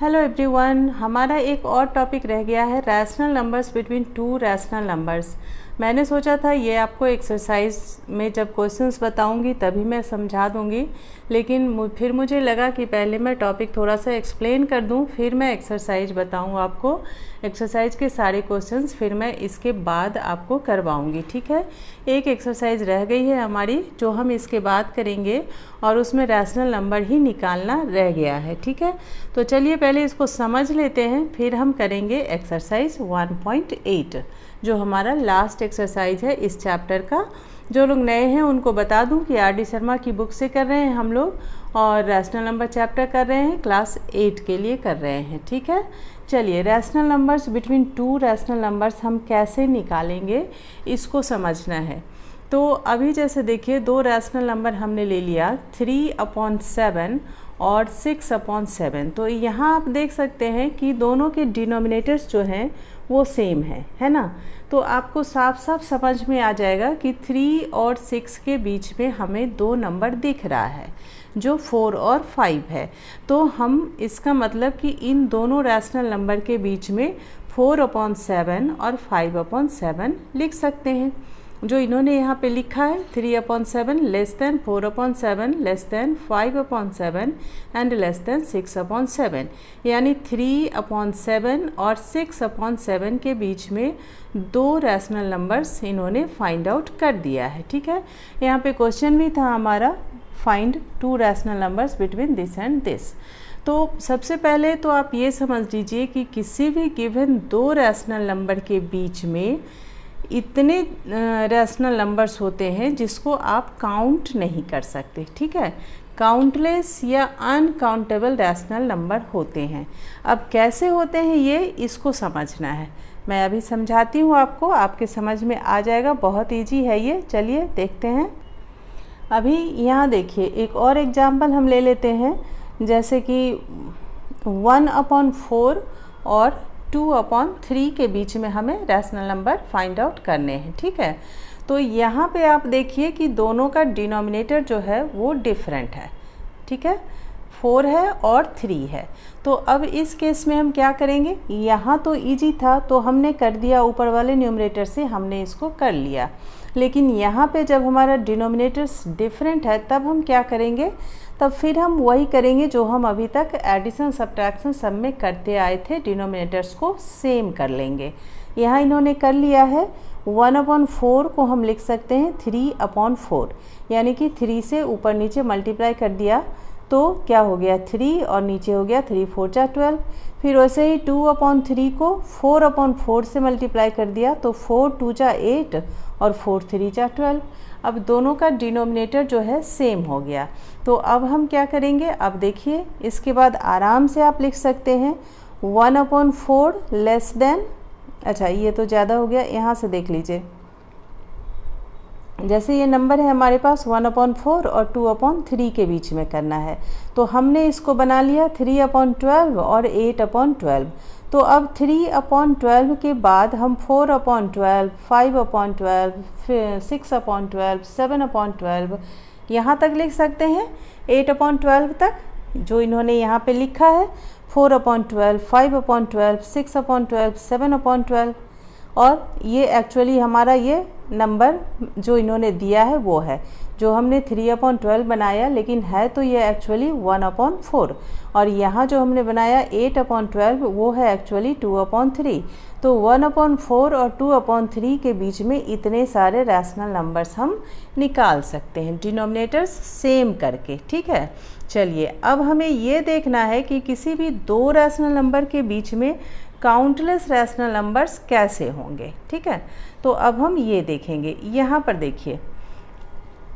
Hello everyone, हमारा एक और टॉपिक रह गया है rational numbers between two rational numbers. मैंने सोचा था ये आपको एक्सरसाइज में जब क्वेश्चंस बताऊंगी तभी मैं समझा दूंगी, लेकिन फिर मुझे लगा कि पहले मैं टॉपिक थोड़ा सा एक्सप्लेन कर दूं, फिर मैं एक्सरसाइज बताऊं आपको। एक्सरसाइज के सारे क्वेश्चंस फिर मैं इसके बाद आपको करवाऊंगी, ठीक है। एक एक्सरसाइज रह गई है हमारी जो हम इसके बाद करेंगे और उसमें रैशनल नंबर ही निकालना रह गया है, ठीक है। तो चलिए पहले इसको समझ लेते हैं, फिर हम करेंगे एक्सरसाइज 1.8 जो हमारा लास्ट एक्सरसाइज है इस चैप्टर का। जो लोग नए हैं उनको बता दूं कि आर डी शर्मा की बुक से कर रहे हैं हम लोग और रैशनल नंबर चैप्टर कर रहे हैं, क्लास 8 के लिए कर रहे हैं, ठीक है। चलिए rational numbers between two rational numbers हम कैसे निकालेंगे इसको समझना है। तो अभी जैसे देखिए दो रैशनल नंबर हमने ले लिया 3/7 और 6/7। तो यहाँ आप देख सकते हैं कि दोनों के डिनोमिनेटर्स जो हैं वो सेम है ना। तो आपको साफ साफ समझ में आ जाएगा कि 3 और 6 के बीच में हमें दो नंबर दिख रहा है जो 4 और 5 है। तो हम इसका मतलब कि इन दोनों रैशनल नंबर के बीच में 4/7 और 5/7 लिख सकते हैं। जो इन्होंने यहाँ पे लिखा है 3/7 less than 4/7 less than 5/7 and less than 6/7, यानी 3/7 और 6/7 के बीच में दो रैशनल नंबर्स इन्होंने फाइंड आउट कर दिया है, ठीक है। यहाँ पे क्वेश्चन भी था हमारा find to rational numbers between this and this. तो सबसे पहले तो आप ये समझ लीजिए कि किसी भी गिवन दो रैशनल नंबर के बीच में इतने रैशनल नंबर्स होते हैं जिसको आप काउंट नहीं कर सकते, ठीक है। काउंटलेस या अनकाउंटेबल रैशनल नंबर होते हैं। अब कैसे होते हैं ये इसको समझना है, मैं अभी समझाती हूँ आपको, आपके समझ में आ जाएगा। बहुत इजी है ये, चलिए देखते हैं। अभी यहाँ देखिए एक और एग्जाम्पल हम ले लेते हैं, जैसे कि 1/4 और 2/3 के बीच में हमें रैशनल नंबर फाइंड आउट करने हैं, ठीक है। तो यहाँ पे आप देखिए कि दोनों का डिनोमिनेटर जो है वो डिफरेंट है, ठीक है। 4 है और 3 है। तो अब इस केस में हम क्या करेंगे, यहाँ तो इजी था तो हमने कर दिया, ऊपर वाले न्यूमरेटर से हमने इसको कर लिया। लेकिन यहाँ पे जब हमारा डिनोमिनेटर्स डिफरेंट है तब हम क्या करेंगे, तब फिर हम वही करेंगे जो हम अभी तक एडिशन सब्ट्रैक्शन सब में करते आए थे, डिनोमिनेटर्स को सेम कर लेंगे। यहाँ इन्होंने कर लिया है 1/4 को हम लिख सकते हैं 3/4, यानी कि 3 से ऊपर नीचे मल्टीप्लाई कर दिया तो क्या हो गया 3 और नीचे हो गया 3 4 जा 12। फिर वैसे ही 2/3 को 4/4 से मल्टीप्लाई कर दिया तो 4 2 जा 8 और 4 3 जा 12। अब दोनों का डिनोमिनेटर जो है सेम हो गया। तो अब हम क्या करेंगे, अब देखिए इसके बाद आराम से आप लिख सकते हैं 1/4 लेस देन, अच्छा ये तो ज़्यादा हो गया, यहाँ से देख लीजिए। जैसे ये नंबर है हमारे पास 1/4 और 2/3 के बीच में करना है, तो हमने इसको बना लिया 3/12 और 8/12। तो अब 3/12 के बाद हम 4/12, 5/12, 6/12, 7/12 यहाँ तक लिख सकते हैं, 8/12 तक जो इन्होंने यहाँ पे लिखा है 4/12, 5/12, 6/12, 7/12। और ये एक्चुअली हमारा ये नंबर जो इन्होंने दिया है वो है जो हमने 3/12 बनाया, लेकिन है तो ये एक्चुअली 1/4। और यहाँ जो हमने बनाया 8/12 वो है एक्चुअली 2/3। तो 1/4 और 2/3 के बीच में इतने सारे रैशनल नंबर्स हम निकाल सकते हैं डिनोमिनेटर्स सेम करके, ठीक है। चलिए अब हमें ये देखना है कि किसी भी दो रैशनल नंबर के बीच में काउंटलेस रैशनल नंबर्स कैसे होंगे, ठीक है। तो अब हम ये देखेंगे, यहाँ पर देखिए,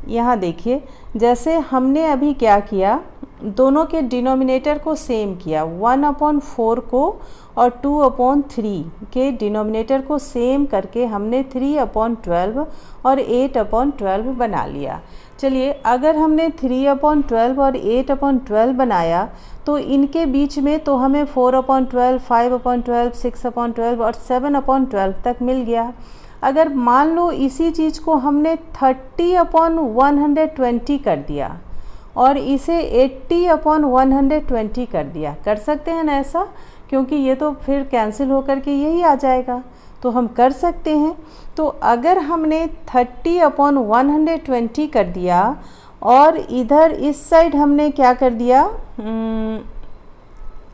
यहाँ देखिए जैसे हमने अभी क्या किया, दोनों के डिनोमिनेटर को सेम किया, 1/4 को और 2/3 के डिनोमिनेटर को सेम करके हमने 3/12 और 8/12 बना लिया। चलिए अगर हमने 3/12 और 8/12 बनाया तो इनके बीच में तो हमें 4/12, 5/12, 6/12 और 7/12 तक मिल गया। अगर मान लो इसी चीज़ को हमने 30/120 कर दिया और इसे 80/120 कर दिया। कर सकते हैं ना ऐसा, क्योंकि ये तो फिर कैंसिल होकर के यही आ जाएगा, तो हम कर सकते हैं। तो अगर हमने 30/120 कर दिया और इधर इस साइड हमने क्या कर दिया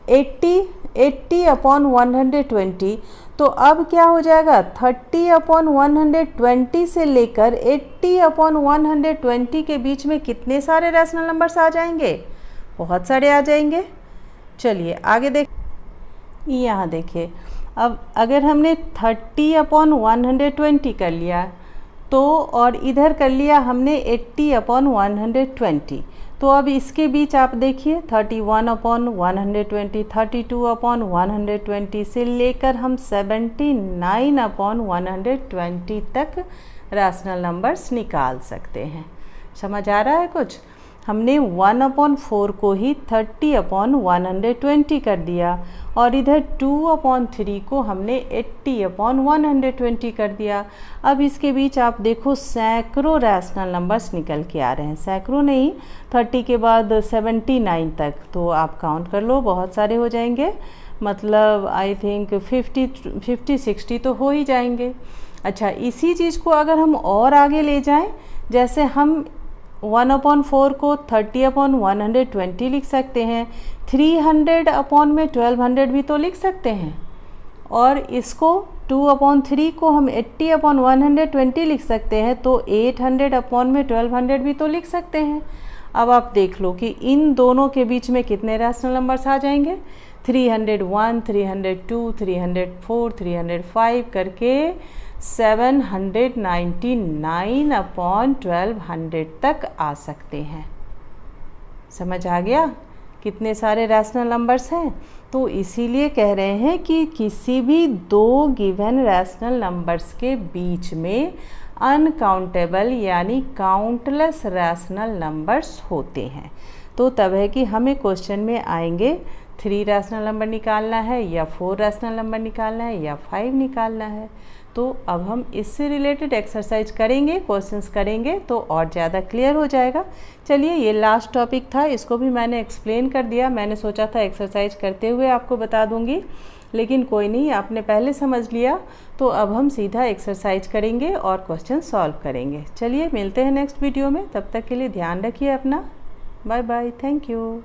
80/120, तो अब क्या हो जाएगा 30/120 से लेकर 80/120 के बीच में कितने सारे रैशनल नंबर्स आ जाएंगे? बहुत सारे आ जाएंगे। चलिए आगे देख, यहाँ देखिए, अब अगर हमने 30/120 कर लिया तो और इधर कर लिया हमने 80/120, तो अब इसके बीच आप देखिए 31/120, 32/120 से लेकर हम 79/120 तक रैशनल नंबर्स निकाल सकते हैं। समझ आ रहा है कुछ? हमने 1/4 को ही 30/120 कर दिया और इधर 2/3 को हमने 80/120 कर दिया। अब इसके बीच आप देखो सैकड़ों रैशनल नंबर्स निकल के आ रहे हैं, सैकड़ों नहीं, 30 के बाद 79 तक, तो आप काउंट कर लो, बहुत सारे हो जाएंगे, मतलब आई थिंक 50-60 तो हो ही जाएंगे। अच्छा, इसी चीज़ को अगर हम और आगे ले जाएं, जैसे हम 1/4 को 30/120 लिख सकते हैं, 300/1200 भी तो लिख सकते हैं, और इसको 2/3 को हम 80/120 लिख सकते हैं, तो 800/1200 भी तो लिख सकते हैं। अब आप देख लो कि इन दोनों के बीच में कितने रैशनल नंबर्स आ जाएंगे, 301, 302, 304, 305 करके 799/1200 तक आ सकते हैं। समझ आ गया कितने सारे रैशनल नंबर्स हैं? तो इसीलिए कह रहे हैं कि किसी भी दो गिवन रैशनल नंबर्स के बीच में अनकाउंटेबल यानी काउंटलेस रैशनल नंबर्स होते हैं। तो तब है कि हमें क्वेश्चन में आएंगे 3 रैशनल नंबर निकालना है या 4 रैशनल नंबर निकालना है या 5 निकालना है। तो अब हम इससे रिलेटेड एक्सरसाइज करेंगे, क्वेश्चंस करेंगे, तो और ज़्यादा क्लियर हो जाएगा। चलिए, ये लास्ट टॉपिक था, इसको भी मैंने एक्सप्लेन कर दिया। मैंने सोचा था एक्सरसाइज करते हुए आपको बता दूंगी, लेकिन कोई नहीं, आपने पहले समझ लिया। तो अब हम सीधा एक्सरसाइज करेंगे और क्वेश्चन सॉल्व करेंगे। चलिए मिलते हैं नेक्स्ट वीडियो में, तब तक के लिए ध्यान रखिए अपना। Bye bye, thank you.